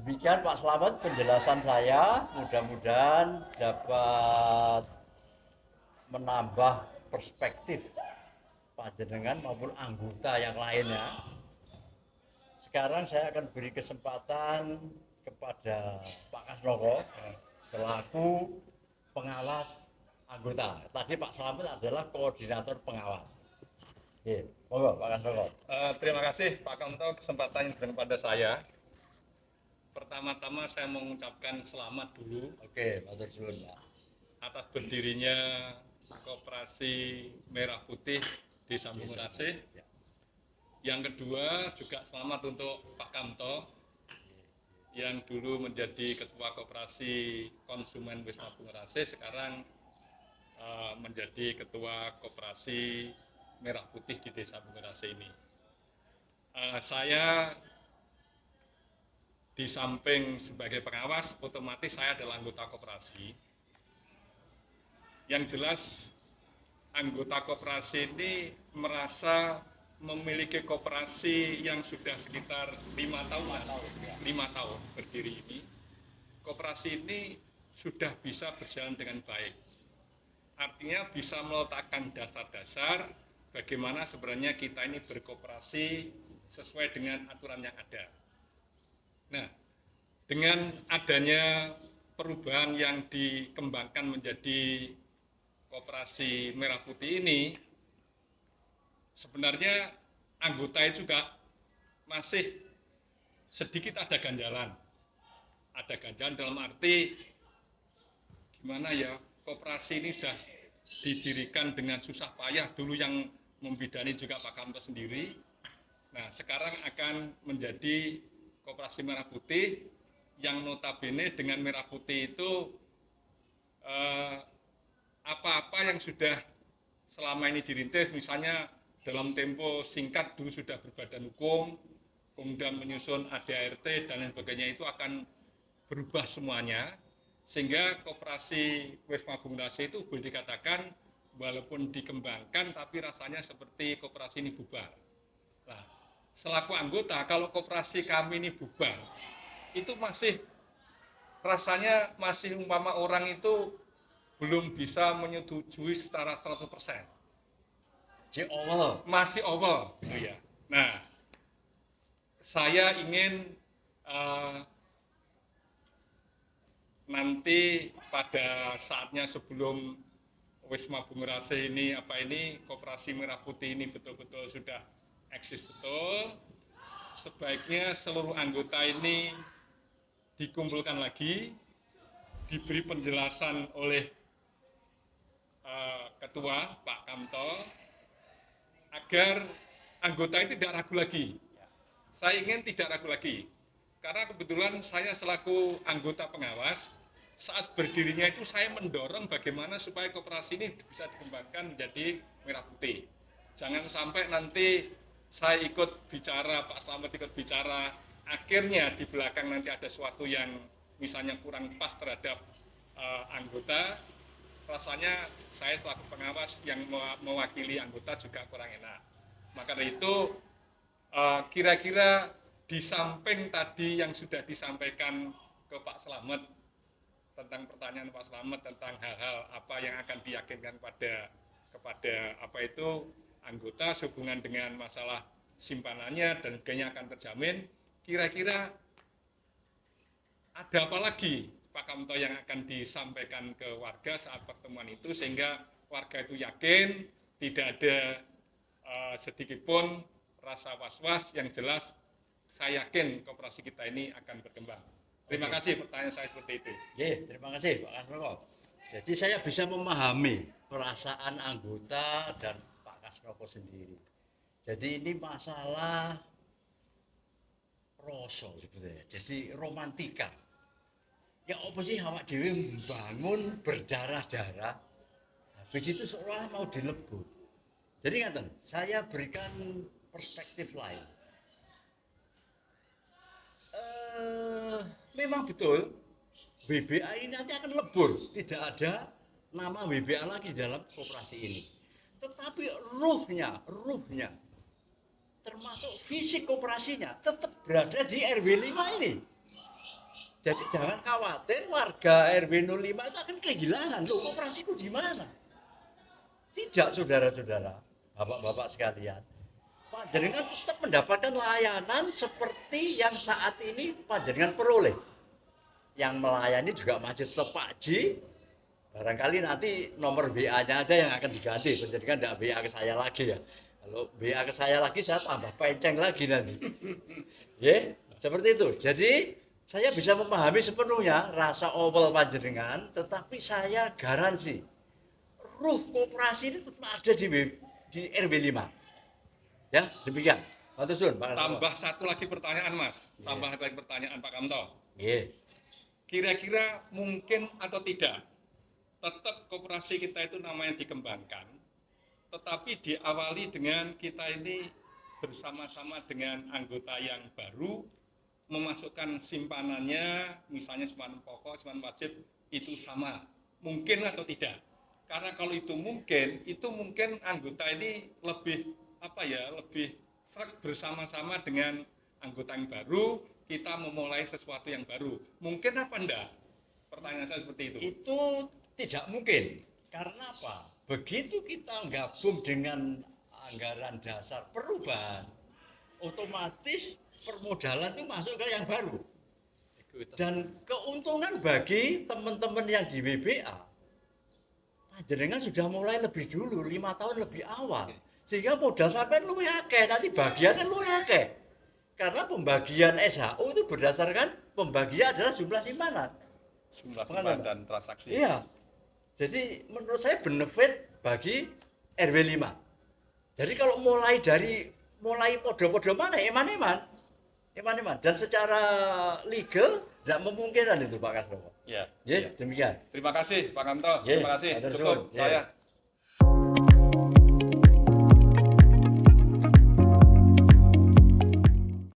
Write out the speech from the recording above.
Demikian Pak Slamet penjelasan saya, mudah-mudahan dapat menambah perspektif panjenengan maupun anggota yang lainnya. Sekarang saya akan beri kesempatan kepada Pak Kasnoko selaku pengawas anggota. Tadi Pak Slamet adalah koordinator pengawas. Oke, monggo Pak Kasnoko. Terima kasih Pak Kamto kesempatan yang diberikan kepada saya. Pertama-tama saya mengucapkan selamat dulu Oke, matur suwun Pak. atas berdirinya Koperasi Merah Putih Desa Bungulasih. Ya. Yang kedua juga selamat untuk Pak Kamto yang dulu menjadi Ketua Koperasi Konsumen Wisma Bungulasih, sekarang menjadi Ketua Koperasi Merah Putih di Desa Bungulasih ini. Saya di samping sebagai pengawas, otomatis saya adalah anggota koperasi. Yang jelas, anggota koperasi ini merasa memiliki koperasi yang sudah sekitar 5 tahun, 5 tahun berdiri ini. Koperasi ini sudah bisa berjalan dengan baik. Artinya bisa meletakkan dasar-dasar bagaimana sebenarnya kita ini berkoperasi sesuai dengan aturan yang ada. Nah, dengan adanya perubahan yang dikembangkan menjadi Koperasi Merah Putih ini, sebenarnya anggota itu juga masih sedikit ada ganjalan. Ada ganjalan dalam arti gimana ya, koperasi ini sudah didirikan dengan susah payah, dulu yang membidani juga Pak Kamto sendiri. Nah, sekarang akan menjadi Koperasi Merah Putih yang notabene dengan Merah Putih itu apa-apa yang sudah selama ini dirintis, misalnya dalam tempo singkat dulu sudah berbadan hukum, kemudian menyusun ADART dan lain sebagainya, itu akan berubah semuanya, sehingga Koperasi Wisma Bungulasih itu boleh dikatakan walaupun dikembangkan tapi rasanya seperti koperasi ini bubar. Nah, selaku anggota, kalau koperasi kami ini bubar, itu masih rasanya masih umpama orang itu belum bisa menyetujui secara 100%. Masih awal, gitu ya. Nah, saya ingin nanti pada saatnya sebelum Wisma Bungulasih ini Koperasi Merah Putih ini betul-betul sudah eksis betul, sebaiknya seluruh anggota ini dikumpulkan lagi, diberi penjelasan oleh Ketua Pak Kamto, agar anggota itu tidak ragu lagi. Saya ingin tidak ragu lagi, karena kebetulan saya selaku anggota pengawas, saat berdirinya itu saya mendorong bagaimana supaya koperasi ini bisa dikembangkan menjadi Merah Putih. Jangan sampai nanti saya ikut bicara, Pak Slamet ikut bicara, akhirnya di belakang nanti ada sesuatu yang misalnya kurang pas terhadap anggota, rasanya saya selaku pengawas yang mewakili anggota juga kurang enak. Maka dari itu, kira-kira di samping tadi yang sudah disampaikan ke Pak Slamet tentang pertanyaan Pak Slamet tentang hal-hal apa yang akan diyakinkan kepada anggota sehubungan dengan masalah simpanannya dan sebagainya akan terjamin, kira-kira ada apa lagi Pak Kamto yang akan disampaikan ke warga saat pertemuan itu, sehingga warga itu yakin tidak ada sedikit pun rasa was-was. Yang jelas saya yakin koperasi kita ini akan berkembang. Terima kasih, pertanyaan saya seperti itu. Terima kasih Pak Kasnoko. Jadi saya bisa memahami perasaan anggota dan Pak Kasnoko sendiri. Jadi ini masalah rasa sebetulnya. Jadi romantika. Ya apa sih awak dhewe membangun berdarah-darah, habis itu seolah mau dilebur. Jadi ngaten, saya berikan perspektif lain. Memang betul WBA ini nanti akan lebur, tidak ada nama WBA lagi dalam koperasi ini. Tetapi ruhnya termasuk fisik koperasinya tetap berada di RW 5 ini. Jadi jangan khawatir warga RW 05 itu akan kehilangan. Loh, koperasiku di mana? Tidak, saudara-saudara, bapak-bapak sekalian. Panjenengan tetap mendapatkan layanan seperti yang saat ini panjenengan peroleh. Yang melayani juga masih tetap Pak Ji. Barangkali nanti nomor BA-nya aja yang akan diganti. Panjenengan tidak BA ke saya lagi ya. Kalau BA ke saya lagi, saya tambah penceng lagi nanti. Ya, seperti itu. Jadi saya bisa memahami sepenuhnya rasa awal panjenengan, tetapi saya garansi ruh koperasi ini tetap ada di RW 5. Ya, demikian. Matur suwun, Pak. Tambah satu lagi pertanyaan, Mas. Tambah lagi pertanyaan, Pak Kamto. Nggih. Kira-kira mungkin atau tidak, tetap koperasi kita itu namanya dikembangkan, tetapi diawali dengan kita ini bersama-sama dengan anggota yang baru, memasukkan simpanannya, misalnya simpanan pokok, simpanan wajib, itu sama. Mungkin atau tidak? Karena kalau itu mungkin anggota ini lebih lebih sreg bersama-sama dengan anggota yang baru, kita memulai sesuatu yang baru. Mungkin apa enggak? Pertanyaan saya seperti itu. Itu tidak mungkin. Karena apa? Begitu kita gabung dengan anggaran dasar perubahan, otomatis permodalan itu masuk ke yang baru. Dan keuntungan bagi teman-teman yang di WBA, panjenengan sudah mulai lebih dulu, 5 tahun lebih awal. Sehingga modal sampai lu akeh, nanti bagiannya lu akeh. Karena pembagian SHU itu berdasarkan pembagian adalah jumlah simpanan. Jumlah simpanan dan transaksi. Iya. Jadi menurut saya benefit bagi RW 5. Jadi kalau mulai podo-podo mana eman-eman. Dan secara legal tidak memungkinkan itu Pak Kasrowo. Ya. Ya, demikian. Terima kasih Pak Kamto. Ya, Terima kasih. matur Cukup suwun. Ya. saya.